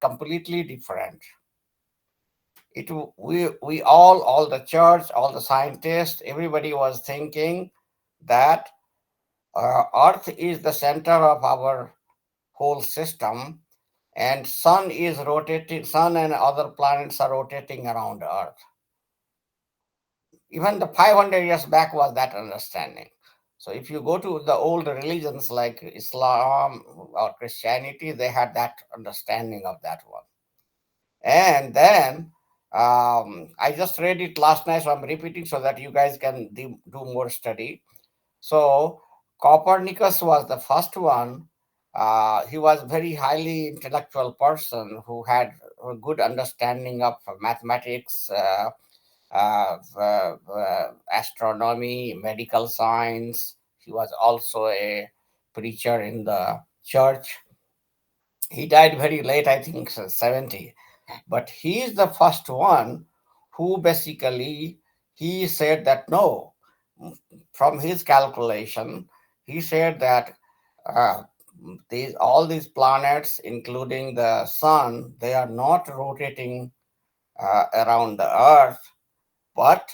completely different. We all the church, all the scientists, everybody was thinking that Earth is the center of our whole system, and sun and other planets are rotating around Earth. Even the 500 years back was that understanding. So if you go to the old religions like Islam or Christianity, they had that understanding of that one. And then I just read it last night, so I'm repeating so that you guys can do more study. So Copernicus was the first one. He was very highly intellectual person who had a good understanding of mathematics, astronomy, medical science. He was also a preacher in the church. He died very late, I think 70. But he is the first one who basically he said that no, from his calculation, he said that uh, these planets, including the sun, they are not rotating around the Earth, but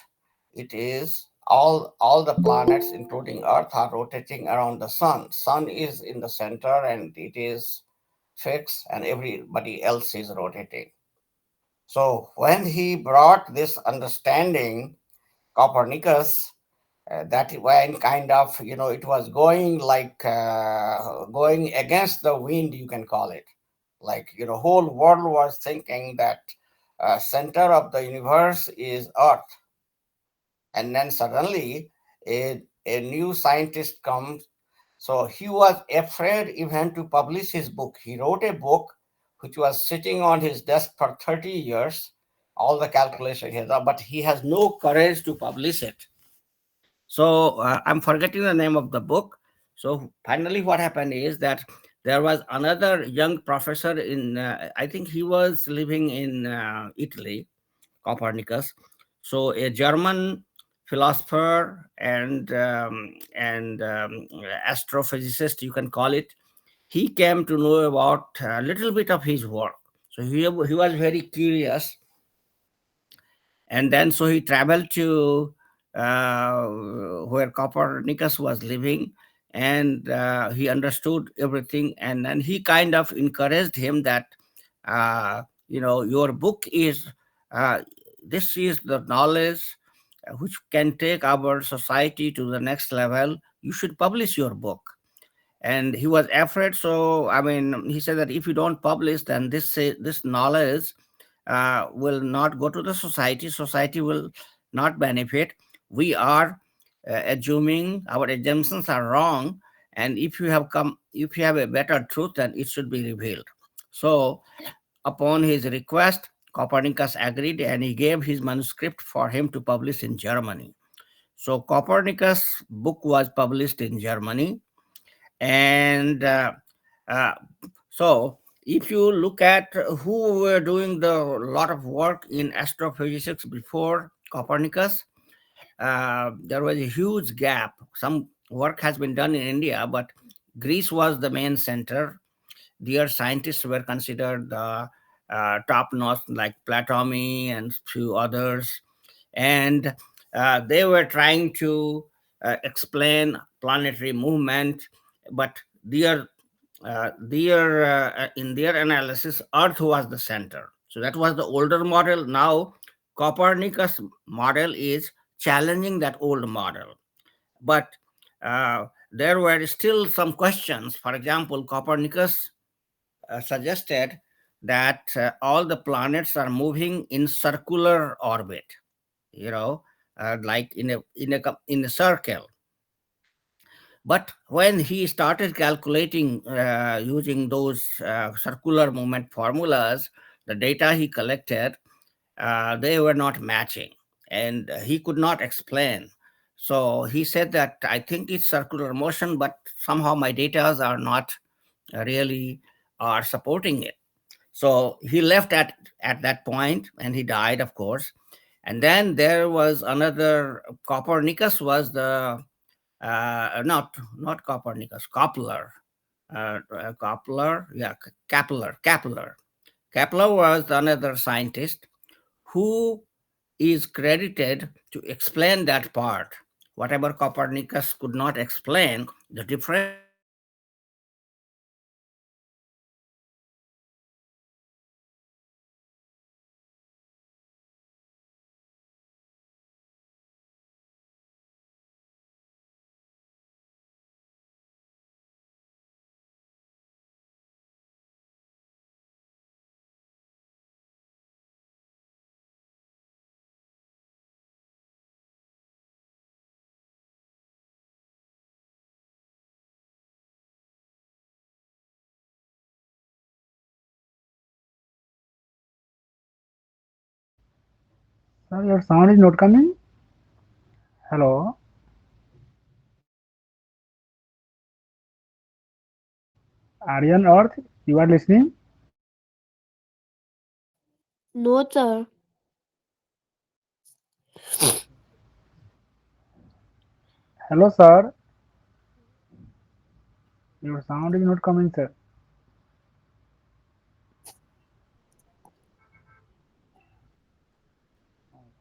it is all the planets, including Earth, are rotating around the sun. Sun is in the center, and it is fixed, and everybody else is rotating. So when he brought this understanding, Copernicus, that when kind of it was going like going against the wind, you can call it, like whole world was thinking that center of the universe is Earth, and then suddenly a new scientist comes. So he was afraid even to publish his book. He wrote a book which was sitting on his desk for 30 years, all the calculation he has done, but he has no courage to publish it. So I'm forgetting the name of the book. So finally, what happened is that there was another young professor in, I think he was living in Italy, Copernicus. So a German philosopher and astrophysicist, you can call it. He came to know about a little bit of his work. So he was very curious, and then so he traveled to uh, where Copernicus was living, and he understood everything, and then he kind of encouraged him that your book is uh, this is the knowledge which can take our society to the next level. You should publish your book. And he was afraid, so I mean, he said that if you don't publish, then this knowledge will not go to the society. Society will not benefit. We are assuming our assumptions are wrong, and if you have a better truth, then it should be revealed. So upon his request, Copernicus agreed, and he gave his manuscript for him to publish in Germany. So Copernicus book was published in Germany. And uh, so if you look at who were doing the lot of work in astrophysics before Copernicus, there was a huge gap. Some work has been done in India, but Greece was the main center. Their scientists were considered the top notch, like Ptolemy and few others, and they were trying to explain planetary movement, but in their analysis, Earth was the center. So that was the older model. Now, Copernicus model is challenging that old model, but there were still some questions. For example, Copernicus suggested that all the planets are moving in circular orbit, like in a circle. But when he started calculating using those circular movement formulas, the data he collected, they were not matching, and he could not explain. So he said that I think it's circular motion, but somehow my data are not really are supporting it. So he left at that point, and he died, of course. And then there was another. Copernicus was the not Copernicus, Kepler, Kepler, yeah, Kepler. Kepler was another scientist who is credited to explain that part. Whatever Copernicus could not explain, the differences between the planets and Sir, your sound is not coming. Hello, Aryan Earth, you are listening? No, sir. Hello, sir, your sound is not coming, sir.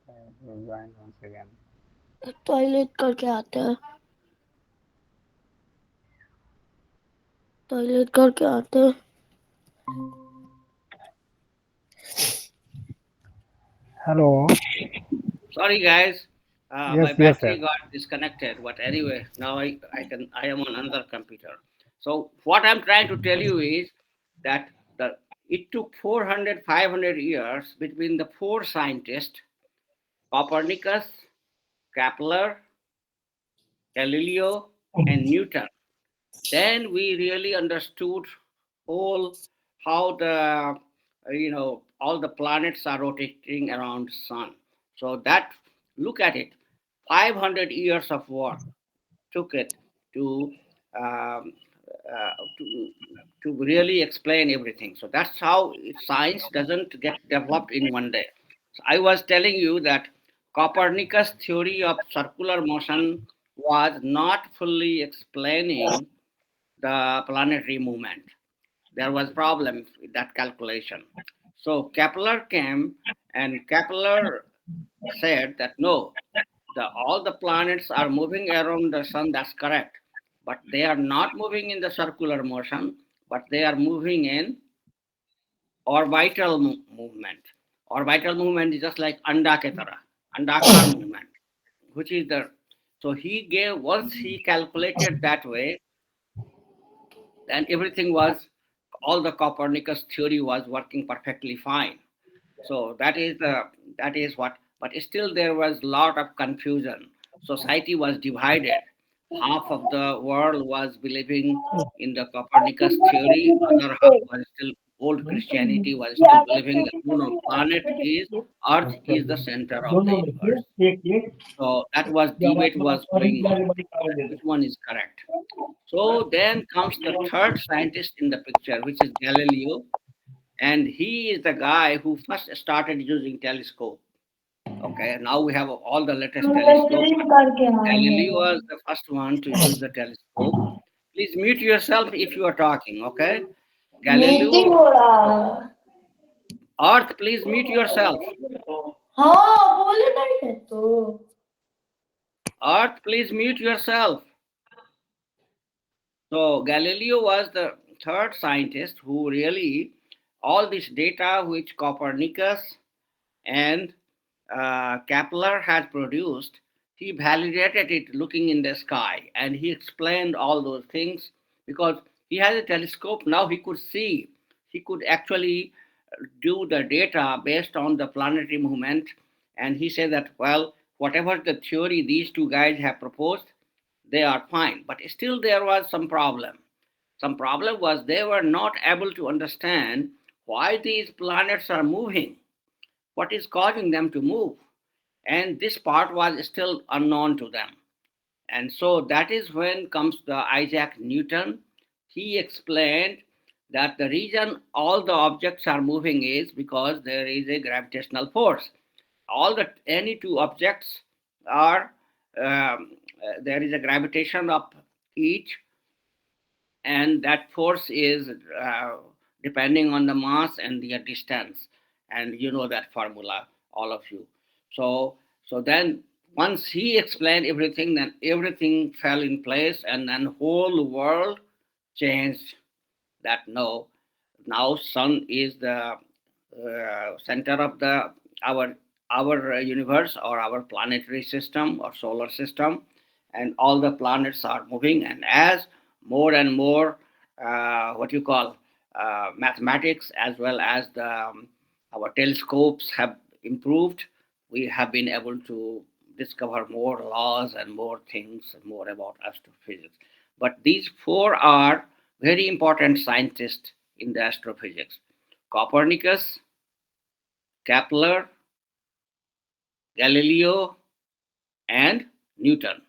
Okay, we'll join once again. Toilet करके आते हैं. Toilet करके आते हैं. Hello, Sorry, guys. My yes, yes, battery sir. got disconnected. But anyway, now I am on another computer. So what I'm trying to tell you is that the it took 400, 500 years between the four scientists, Copernicus, Kepler, Galileo, and Newton. Then we really understood whole how the all the planets are rotating around sun. So that, look at it, 500 years of work took it to um, to really explain everything. So that's how science doesn't get developed in one day. So I was telling you that Copernicus' theory of circular motion was not fully explaining the planetary movement. There was problem with that calculation. So Kepler came, and Kepler said that no, all the planets are moving around the sun. That's correct, but they are not moving in the circular motion, but they are moving in orbital movement. Orbital movement is just like anda ke tarah, andakar movement, which is the, so he gave, once he calculated that way, then everything was, all the Copernicus theory was working perfectly fine. So that is what, but still there was a lot of confusion. Society was divided. Half of the world was believing in the Copernicus theory, other half was still, old Christianity was still believing that no, no, planet is, Earth is the center of the universe. So that was debate was going on, that which one is correct. So then comes the third scientist in the picture, which is Galileo, and he is the guy who first started using telescope. Okay, now we have all the latest telescope, but Galileo was the first one to use the telescope. Please mute yourself if you are talking. Okay, meeting Galileo, हो रहा. Earth, please mute yourself. हाँ बोले नहीं है तो. Earth, please mute yourself. So Galileo was the third scientist who really, all this data which Copernicus and Kepler had produced, he validated it looking in the sky, and he explained all those things because he has a telescope now. He could see, he could actually do the data based on the planetary movement, and he said that, well, whatever the theory these two guys have proposed, they are fine, but still there was some problem. Some problem was they were not able to understand why these planets are moving, what is causing them to move, and this part was still unknown to them. And so that is when comes the Isaac Newton. He explained that the reason all the objects are moving is because there is a gravitational force. All the any two objects are there is a gravitation of each, and that force is depending on the mass and their distance. And you know that formula, all of you. So then once he explained everything, then everything fell in place, and then whole world changed. That no, now sun is the center of the our our universe, or our planetary system or solar system, and all the planets are moving. And as more and more what you call mathematics, as well as the our telescopes have improved, we have been able to discover more laws and more things and more about astrophysics. But these four are very important scientists in the astrophysics: Copernicus, Kepler, Galileo, and Newton.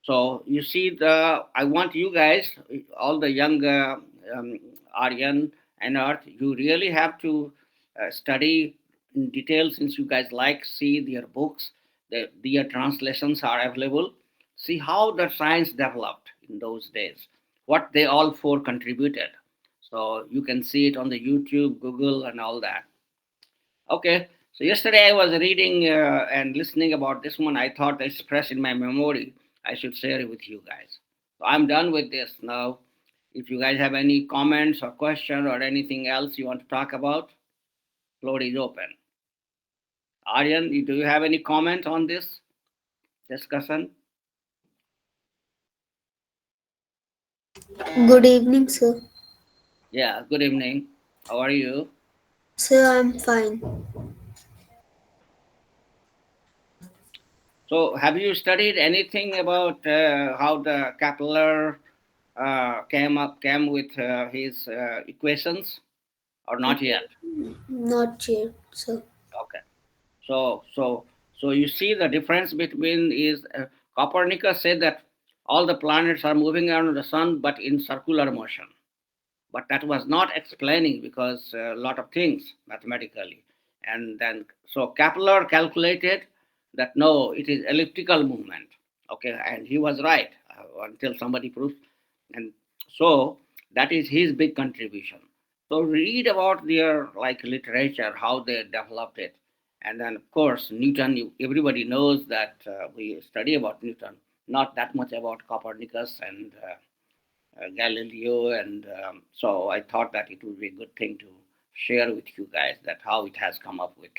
So you see, I want you guys, all the young um, Aryan and Earth, you really have to study in detail, since you guys like see their books, their translations are available. See how the science developed in those days, what they all four contributed. So you can see it on the YouTube, Google, and all that. Okay, so yesterday I was reading and listening about this one. I thought it's fresh in my memory. I should share it with you guys. So I'm done with this now. If you guys have any comments or question or anything else you want to talk about, floor is open. Aryan, do you have any comment on this discussion? Good evening, sir. Yeah, good evening. How are you? Sir, I'm fine. So, have you studied anything about how the Kepler came with his equations, or not yet? Not yet, sir. Okay. So, so, so you see the difference between is Copernicus said that all the planets are moving around the sun, but in circular motion. But that was not explaining, because a lot of things mathematically. And then so Kepler calculated that no, it is elliptical movement. Okay, and he was right until somebody proves. And so that is his big contribution. So read about their like literature, how they developed it. And then of course Newton, everybody knows that we study about Newton, not that much about Copernicus and Galileo, and so I thought that it would be a good thing to share with you guys that how it has come up with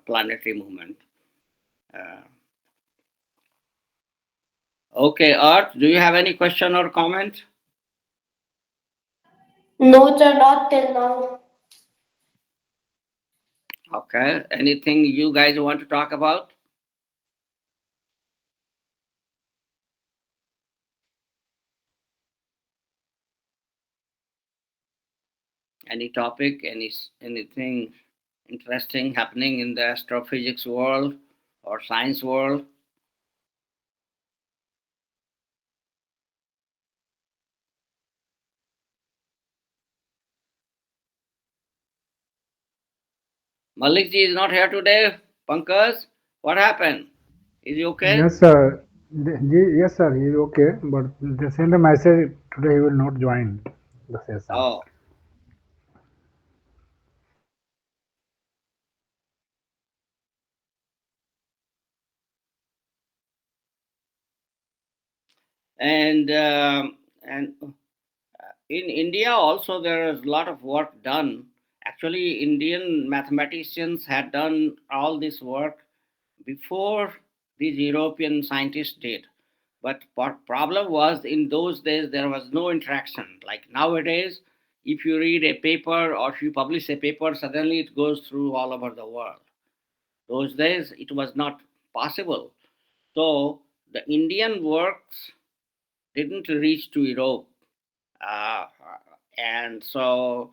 planetary movement. Uh, okay, Art, do you have any question or comment? No, sir, not till now. Okay, anything you guys want to talk about? Any topic, anything interesting happening in the astrophysics world or science world? Malik ji is not here today. Pankaj, what happened? Is he okay? Yes, sir. Yes, sir. He is okay, but they send a message today. He will not join the session. Oh, and in India also there is a lot of work done. Actually, Indian mathematicians had done all this work before these European scientists did. But what problem was, in those days there was no interaction. Like nowadays, if you read a paper or if you publish a paper, suddenly it goes through all over the world. Those days it was not possible. So the Indian works didn't reach to Europe. Uh, and so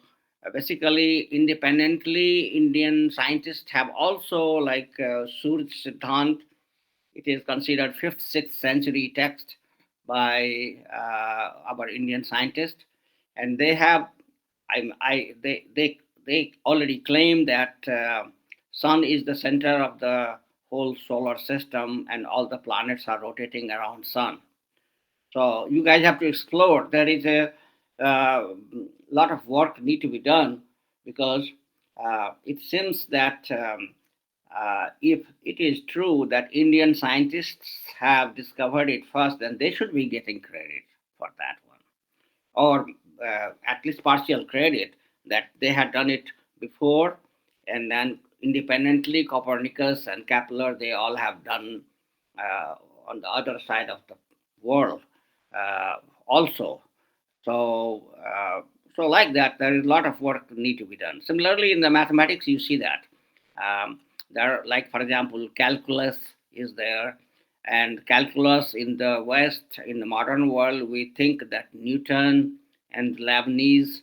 basically independently Indian scientists have also like Surya Siddhant. It is considered 5th 6th century text by our Indian scientists, and they have they already claim that sun is the center of the whole solar system and all the planets are rotating around sun. So you guys have to explore. There is a a lot of work need to be done because it seems that if it is true that Indian scientists have discovered it first, then they should be getting credit for that one, or at least partial credit that they had done it before, and then independently Copernicus and Kepler they all have done uh, on the other side of the world uh, also. So, so like that, there is a lot of work need to be done. Similarly, in the mathematics, you see that there, like for example, calculus is there, and calculus in the West, in the modern world, we think that Newton and Leibniz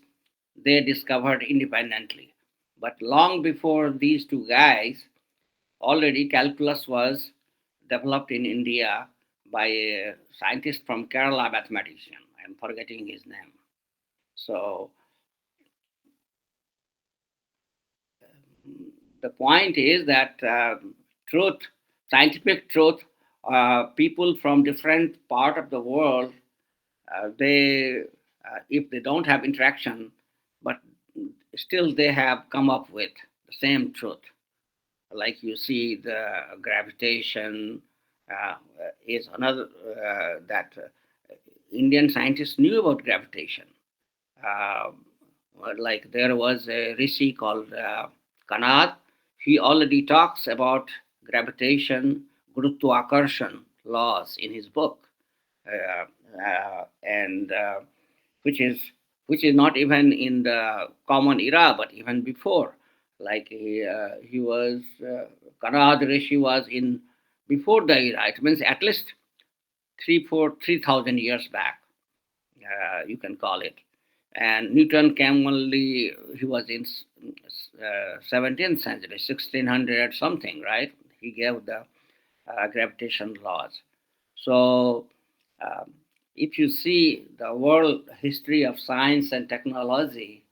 they discovered independently, but long before these two guys, already calculus was developed in India by a scientist from Kerala, mathematician. I'm forgetting his name. So the point is that truth, scientific truth, people from different part of the world, they if they don't have interaction, but still they have come up with the same truth. Like you see, the gravitation is another that Indian scientists knew about gravitation. Uh, like there was a rishi called Kanath. He already talks about gravitation, Gurutwakarshan laws in his book, and which is which is not even in the common era, but even before. Like he was Kanath rishi was in before the era. It means at least 3,000 years back, you can call it. And Newton came only, he was in 17th century, 1600 something, right? He gave the gravitation laws. So, um, if you see the world history of science and technology,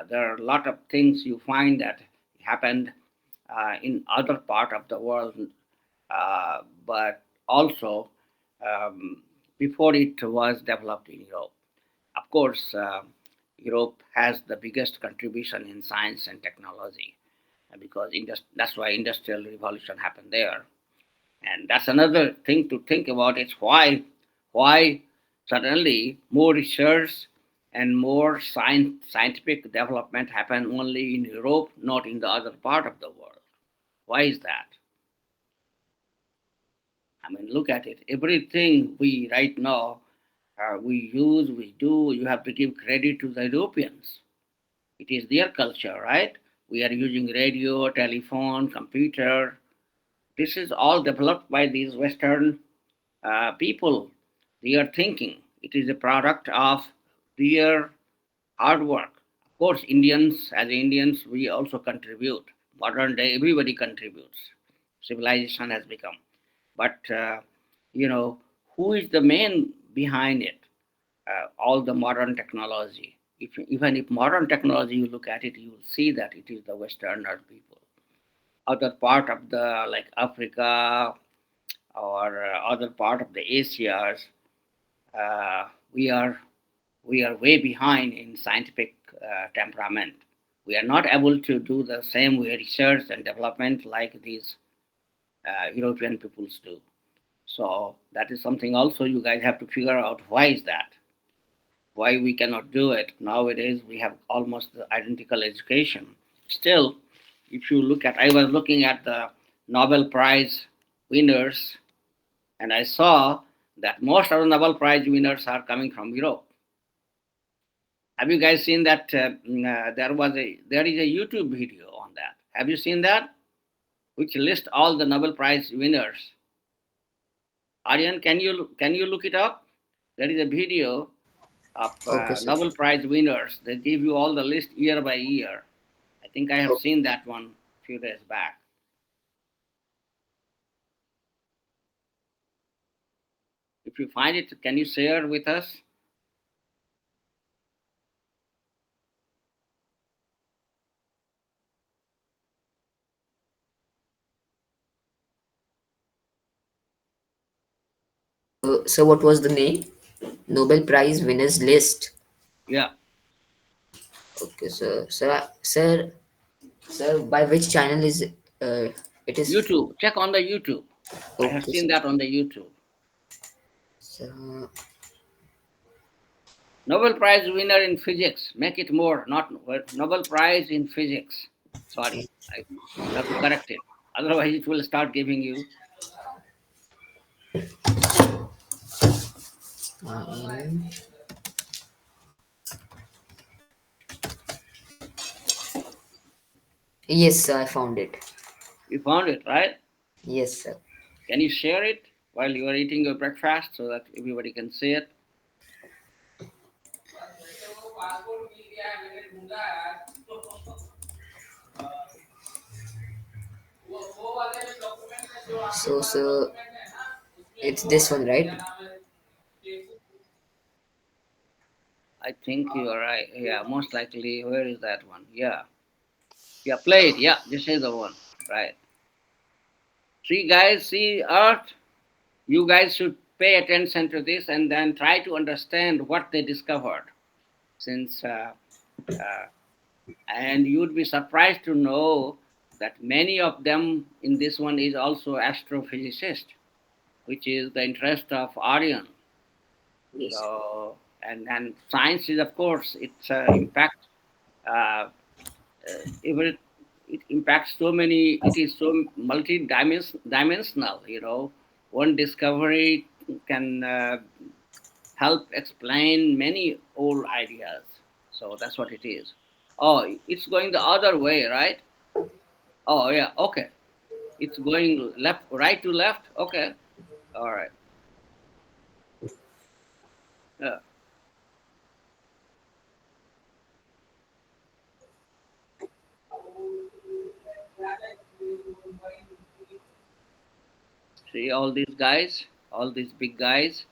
there are a lot of things you find that happened in other part of the world, but also um, before it was developed in Europe. Of course, Europe has the biggest contribution in science and technology because that's why industrial revolution happened there. And that's another thing to think about is why suddenly more research and more scientific development happen only in Europe, not in the other part of the world. Why is that? I mean, look at it. Everything we right now we use, we do, you have to give credit to the Europeans. It is their culture, right? We are using radio, telephone, computer. This is all developed by these Western people. Their thinking. It is a product of their hard work. Of course, Indians, as Indians, we also contribute. Modern day, everybody contributes. Civilization has become. But, you know, who is the man behind it? All the modern technology. Even if modern technology, you look at it, you will see that it is the Westerner people. Other part of the like Africa or other part of the Asias, uh, we are we are way behind in scientific temperament. We are not able to do the same way research and development like these European peoples do. So that is something also you guys have to figure out why is that? Why we cannot do it? Nowadays we have almost the identical education. Still, if you look at, I was looking at the Nobel Prize winners and I saw that most of the Nobel Prize winners are coming from Europe. Have you guys seen that? There is a YouTube video on that. Have you seen that? Which lists all the Nobel Prize winners. Aryan, can you look it up? There is a video of Okay, sir. Nobel Prize winners. They give you all the list year by year. I think I have Okay. seen that one a few days back. If you find it, can you share with us? So what was the name? Nobel Prize winners list. Yeah, Okay, sir, by which channel is it is? YouTube. Check on the YouTube. I have Okay, seen sir. that on the YouTube. So, Nobel Prize winner in physics. Make it more, not Nobel Prize in physics. Sorry, I have to correct it. Otherwise, it will start giving you. um, yes, sir, I found it. You found it, right? Yes, sir. Can you share it while you are eating your breakfast so that everybody can see it? So, sir, it's this one, right? I think you are right. Yeah, most likely. Where is that one? Yeah, yeah, play it. Yeah, this is the one. Right. See, guys, see Earth. You guys should pay attention to this and then try to understand what they discovered. Since uh, and you'd be surprised to know that many of them in this one is also astrophysicist, which is the interest of Aryan. Yes. So and science is of course it's impact uh, every it impacts so many. It is so multi-dimensional. One discovery can help explain many old ideas. So that's what it is. Oh, it's going the other way, right? Oh yeah, okay. It's going left, right to left. Okay, all right. Yeah. See all these guys, all these big guys.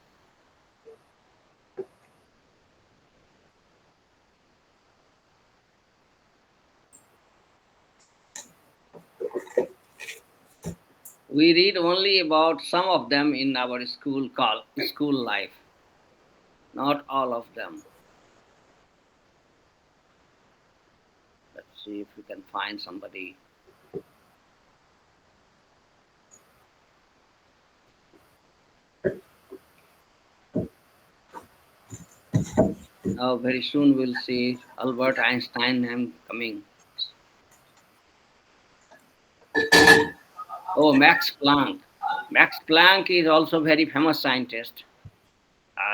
We read only about some of them in our school life, not all of them. Let's see if we can find somebody. Now, very soon we'll see Albert Einstein name coming. Oh, Max Planck. Max Planck is also very famous scientist.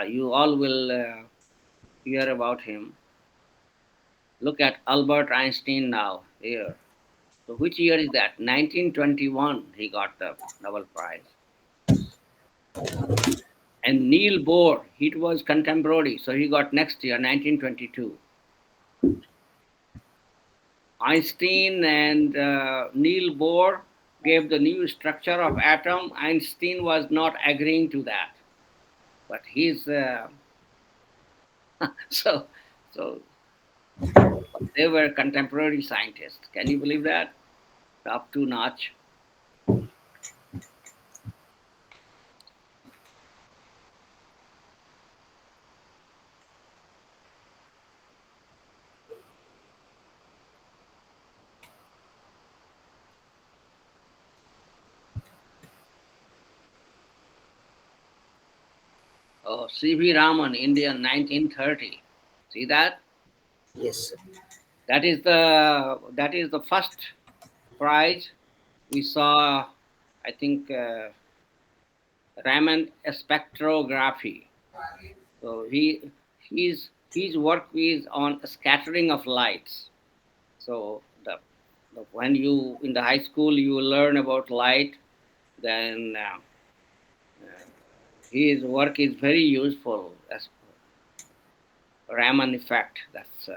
You all will hear about him. Look at Albert Einstein now here. So which year is that? 1921 he got the Nobel Prize. And Neil Bohr, he was contemporary, so he got next year, 1922. Einstein and Neil Bohr gave the new structure of atom. Einstein was not agreeing to that, but he's so so they were contemporary scientists. Can you believe that? Up to notch. Oh, C.V. Raman, Indian, 1930. See that? Yes, sir. That is the first prize we saw. I think Raman spectrography. So his work is on scattering of lights. So when you in the high school you learn about light, then his work is very useful as Raman effect. That's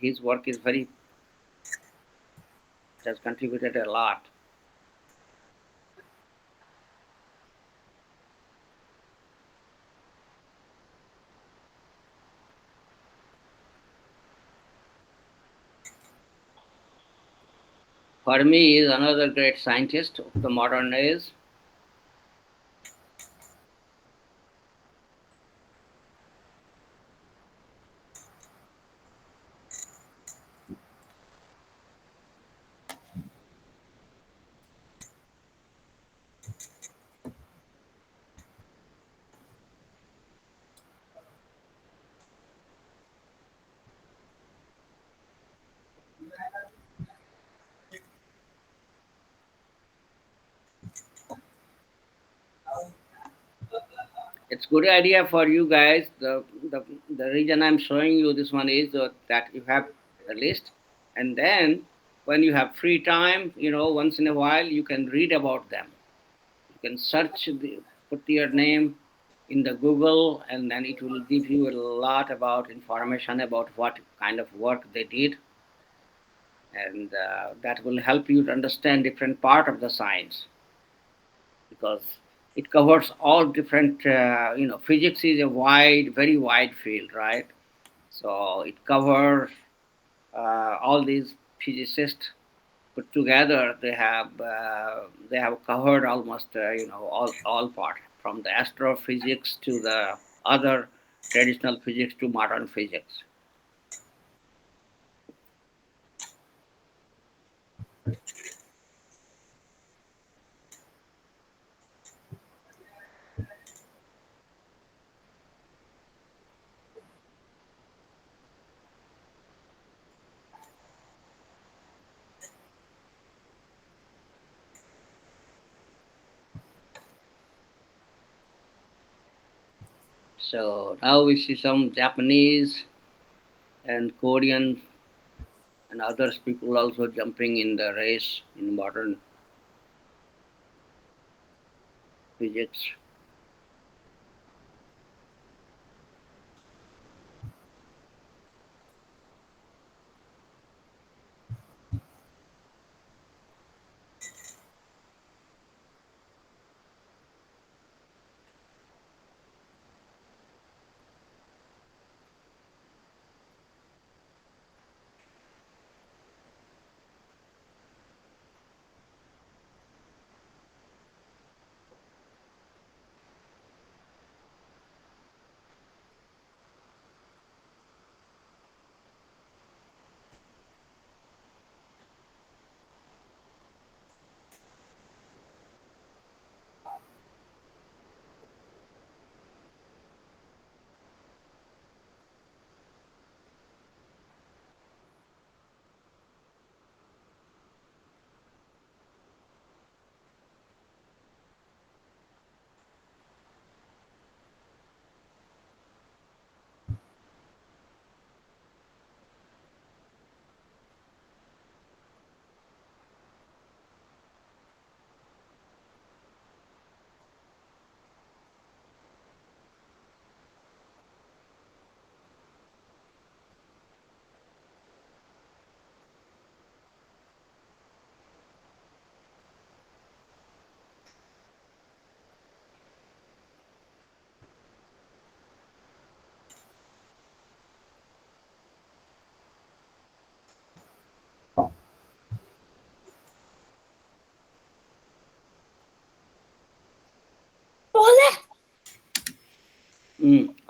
his work is very it has contributed a lot. Fermi is another great scientist of the modern days. It's good idea for you guys. The reason I'm showing you this one is that you have the list, and then when you have free time, once in a while you can read about them. You can put your name in the Google, and then it will give you a lot about information about what kind of work they did, and that will help you to understand different part of the science, because it covers all different. Physics is a very wide field, right? So it covers all these physicists put together. They have covered almost all part, from the astrophysics to the other traditional physics to modern physics. So now we see some Japanese and Korean and others people also jumping in the race in modern physics.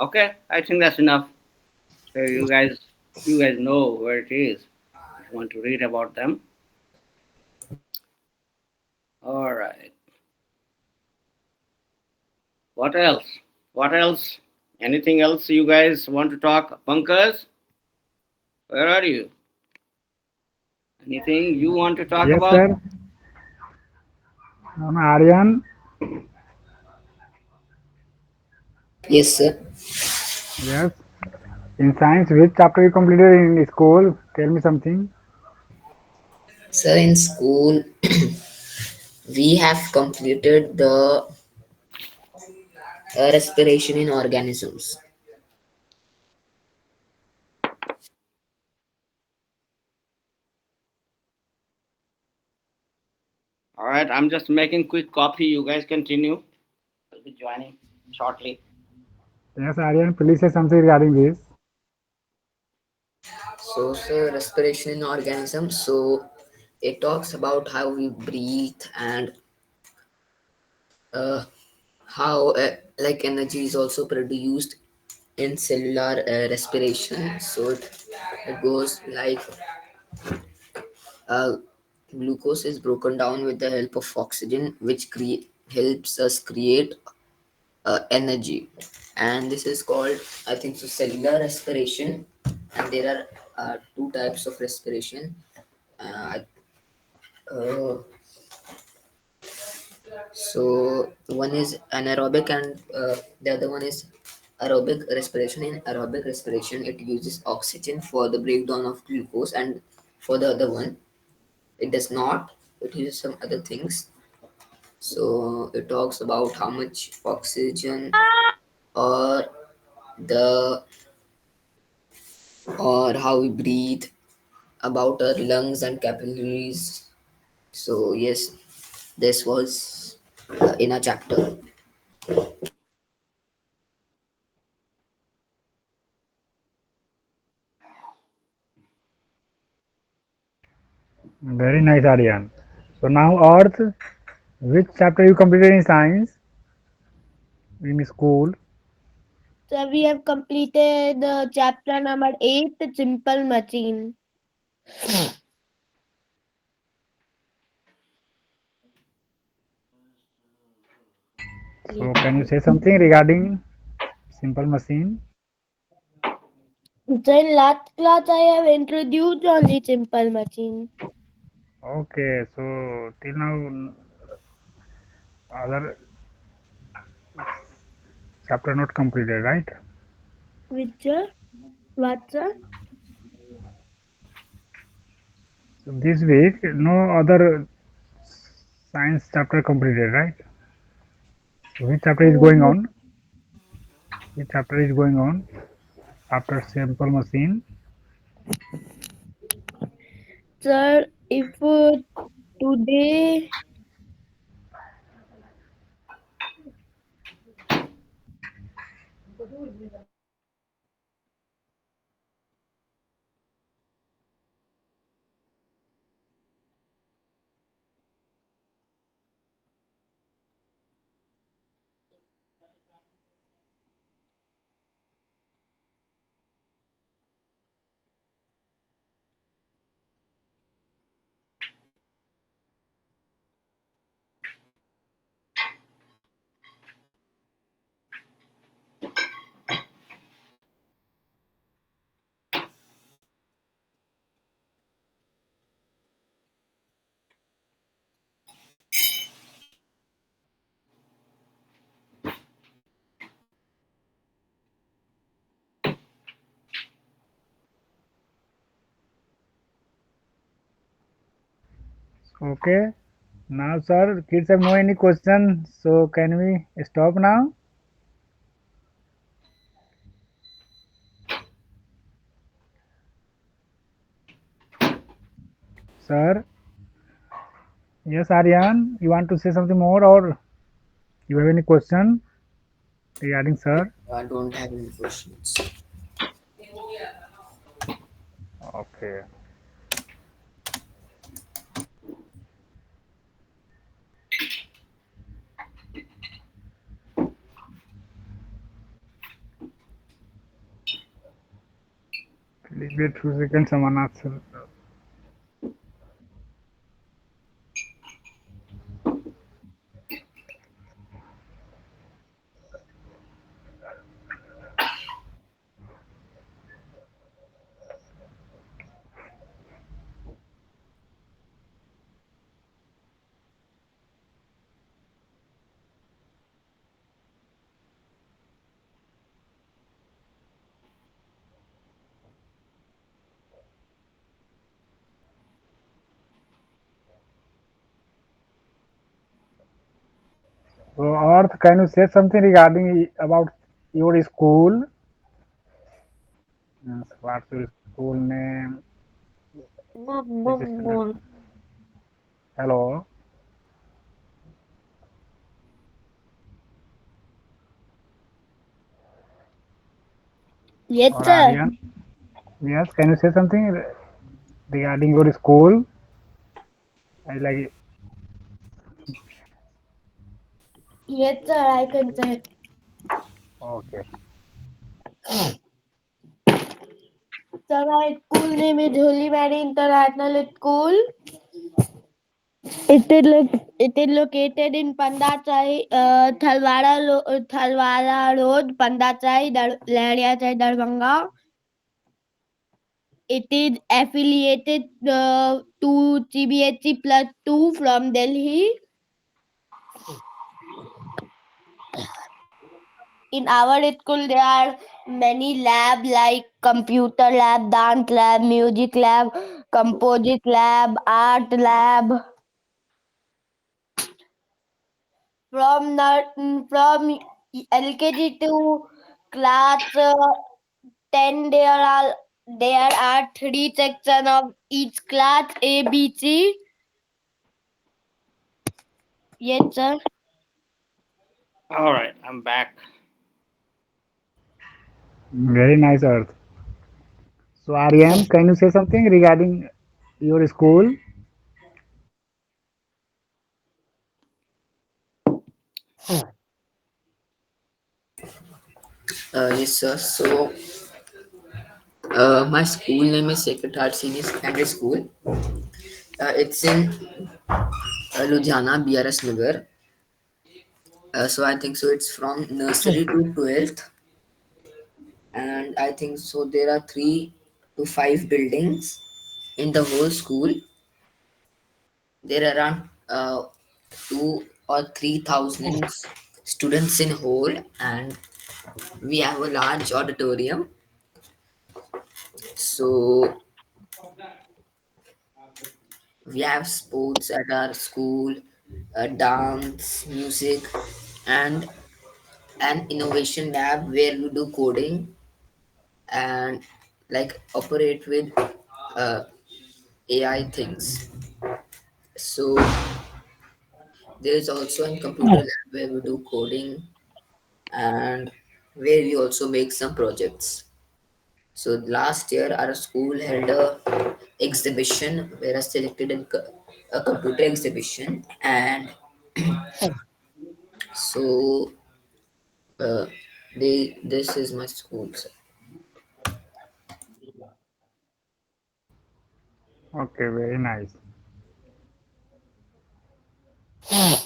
Okay, I think that's enough. So you guys know where it is. If you want to read about them. All right. What else? What else? Anything else you guys want to talk? Pankaj, where are you? Anything you want to talk Yes, about? sir. Aryan. Yes, sir. Yes. In science, which chapter you completed in school? Tell me something. Sir, in school, we have completed the respiration in organisms. All right, I'm just making quick copy. You guys continue. I'll be joining shortly. Yes, Aryan, please say something regarding this. So, sir, respiration in organisms. So, it talks about how we breathe and uh, how like energy is also produced in cellular respiration. So, it goes like uh, glucose is broken down with the help of oxygen, which helps us create energy, and this is called, I think so, cellular respiration. And there are two types of respiration. uh, uh, So one is anaerobic and the other one is aerobic respiration. In aerobic respiration, it uses oxygen for the breakdown of glucose, and for the other one, it does not. It uses some other things. So it talks about how much oxygen or the or how we breathe, about our lungs and capillaries. So yes, this was in a chapter. Very nice, Aryan. So now Earth, which chapter you completed in science in school? So we have completed chapter number 8, simple machine. So can you say something regarding simple machine? So in last class I have introduced only simple machine. Okay, so till now other chapter not completed, right? Which what sir? So this week no other science chapter completed, right? So which chapter is going Mm, on? Which chapter is going on after simple machine? Sir, if today Okay. Now, sir, kids have no any question. So can we stop now, sir? Yes, Aryan, you want to say something more, or you have any question regarding sir? I don't have any questions. Okay. Please wait 2 seconds, Amarnath, sir. So, Arth, can you say something regarding about your school? Yes, what's your school name? Which standard? Hello, yes or sir. Aryan? Yes, can you say something regarding your school? I like. Yes sir, I can say. Okay. So my school name is Holy Mary International School. It is located in Pandachai, Thalwara Road, Pandachai, Lahariachai, Darbhanga. It is affiliated to CBHC plus 2 from Delhi. in our school there are many lab like computer lab, dance lab, music lab, composite lab, art lab. From LKG to class 10 there are three sections of each class A, B, C. Yes, sir. All right, I'm back. Very nice, Earth. So, Aryan, can you say something regarding your school? Yes, sir. So, my school name is Sacred Heart Senior Secondary School. It's in Ludhiana, BRS Nagar. So I think so. It's from nursery to 12th, and I think so. There are 3 to 5 buildings in the whole school. There are around 2 or 3 thousand students in whole, and we have a large auditorium. So we have sports at our school, dance, music, and an innovation lab where we do coding and like operate with uh, AI things. So there is also a computer lab where we do coding and where we also make some projects. So last year our school held a exhibition where I selected a computer exhibition, and so uh, this is my school. So Okay, very nice. I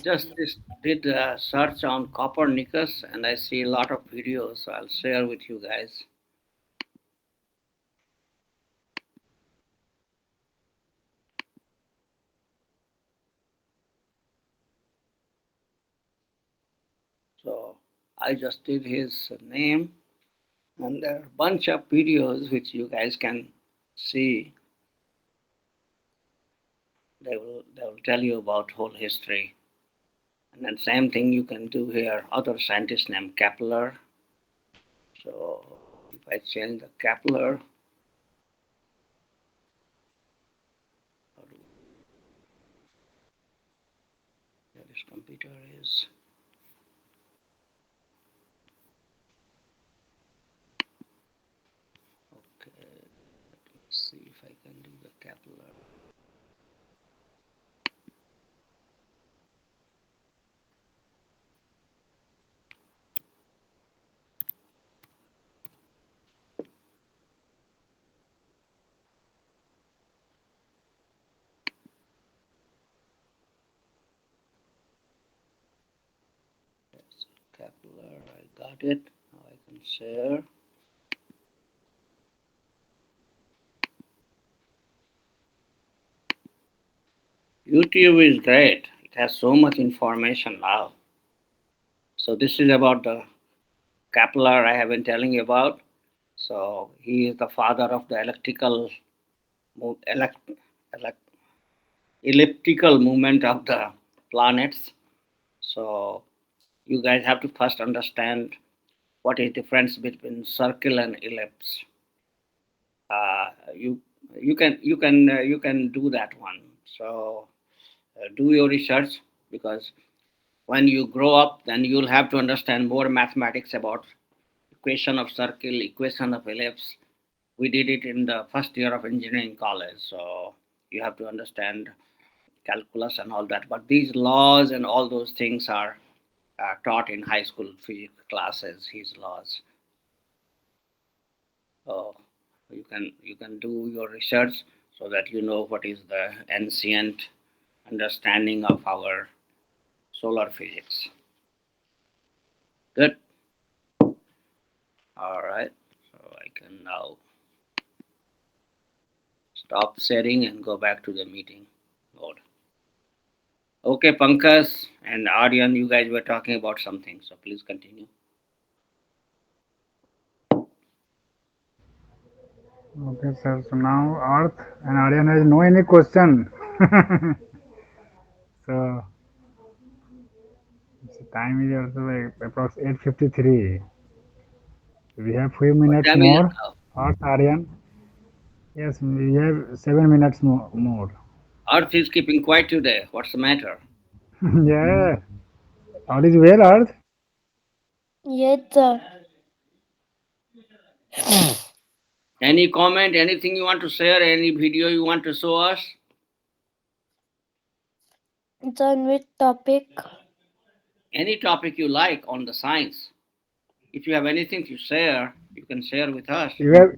just did a search on Copernicus and I see a lot of videos, so I'll share with you guys. So I just did his name, and there are a bunch of videos which you guys can see. They will tell you about whole history. And then same thing you can do here. Other scientist named Kepler. So if I change the Kepler, where this computer is. Okay, let's see if I can do the Kepler. Yes, Kepler, I got it. Now I can share. YouTube is great. It has so much information now. So this is about the Kepler I have been telling you about. So he is the father of the elect, elliptical movement of the planets. So you guys have to first understand what is difference between circle and ellipse. You you can do that one. So do your research, because when you grow up, then you'll have to understand more mathematics about equation of circle, equation of ellipse. We did it in the first year of engineering college, so you have to understand calculus and all that. But these laws and all those things are taught in high school physics classes. His laws. So you can do your research so that you know what is the ancient understanding of our solar physics. Good. All right. So I can now stop sharing and go back to the meeting mode. Okay, Pankaj and Aryan, you guys were talking about something, so please continue. Okay, sir. So now Earth and Aryan has no any question. So the time is also like approx 8:53. We have few What minutes time is it more. now? Earth, Aryan. Yes, we have 7 minutes more. Earth is keeping quiet today. What's the matter? Yeah. All is well, Earth. Yes, sir. Any comment, anything you want to share, any video you want to show us? It's on which topic? Any topic you like on the science. If you have anything to share, you can share with us. You have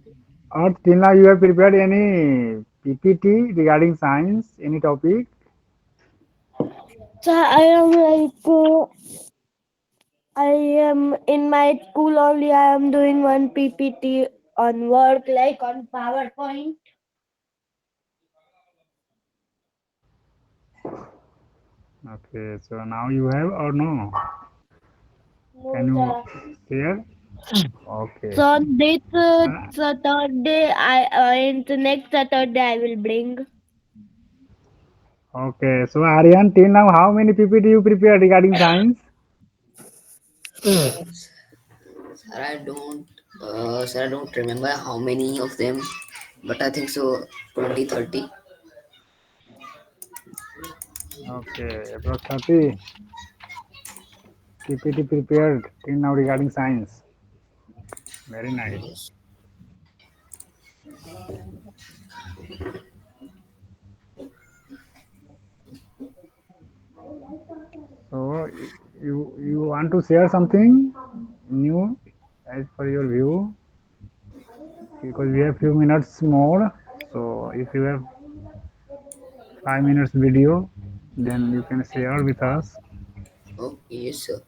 Earth till now you have prepared any PPT regarding science, any topic? So I am I am in my school only. I am doing one PPT on work, like on PowerPoint. Okay, so now you have or no? No, Can you sir. share? Okay. So on this Uh, Saturday, in the next Saturday, I will bring. okay. So Aryan, till now how many PPT you prepared regarding science? Sir, I don't remember how many of them, but I think so 20, 30. Okay, approx 30 PPT prepared till now regarding science. Very nice. Yes. So you want to share something new as per your view because we have few minutes more. So if you have 5 minutes video, then you can share with us. Oh, yes, sir.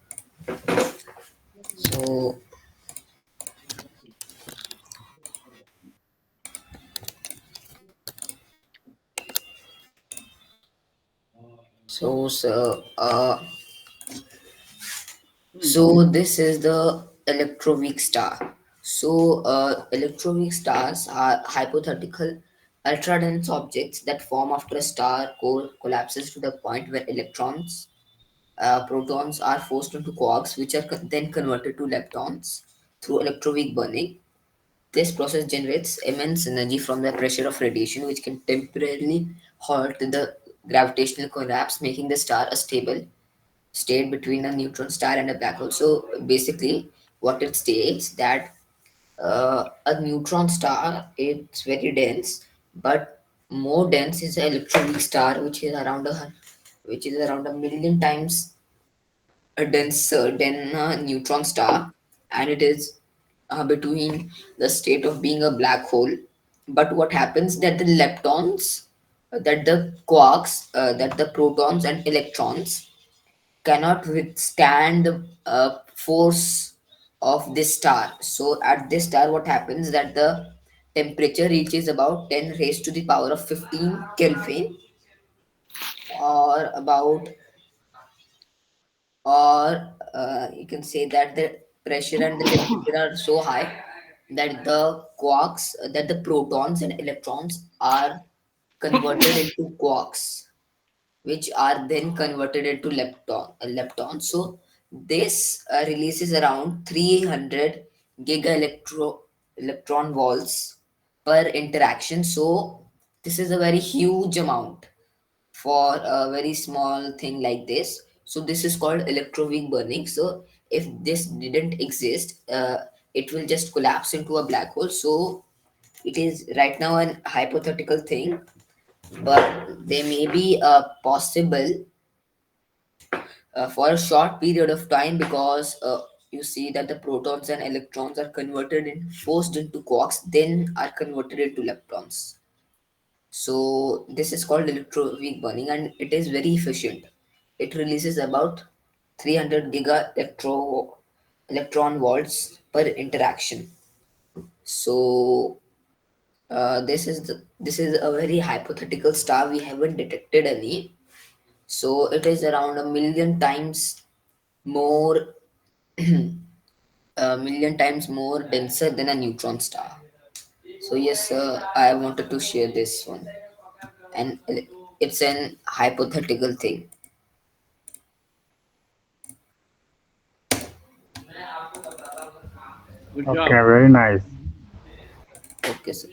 So, sir, so this is the electroweak star. So, electroweak stars are hypothetical ultra-dense objects that form after a star core collapses to the point where electrons, protons are forced into quarks, which are then converted to leptons through electroweak burning. This process generates immense energy from the pressure of radiation, which can temporarily halt the gravitational collapse, making the star a stable state between a neutron star and a black hole. So basically, what it states that a neutron star it's very dense, but more dense is an electroweak star, which is around a million times denser than a neutron star, and it is between the state of being a black hole. But what happens that the leptons, that the quarks, that the protons and electrons cannot withstand the force of this star. So at this star, what happens that the temperature reaches about 10 raised to the power of 15 Kelvin, or about, or you can say that the pressure and the temperature are so high that the quarks, that the protons and electrons are converted into quarks, which are then converted into leptons. So this releases around 300 giga electron volts per interaction. So this is a very huge amount for a very small thing like this. So this is called electroweak burning. So if this didn't exist, it will just collapse into a black hole. So it is right now an hypothetical thing, but there may be a possible for a short period of time, because you see that the protons and electrons are converted in forced into quarks, then are converted into leptons. So this is called electroweak burning, and it is very efficient. It releases about 300 giga electron volts per interaction. So this is a very hypothetical star. We haven't detected any. So it is around a million times more, a million times more denser than a neutron star. So yes, I wanted to share this one, and it's an hypothetical thing. Good Okay, job. very nice. Okay, sir.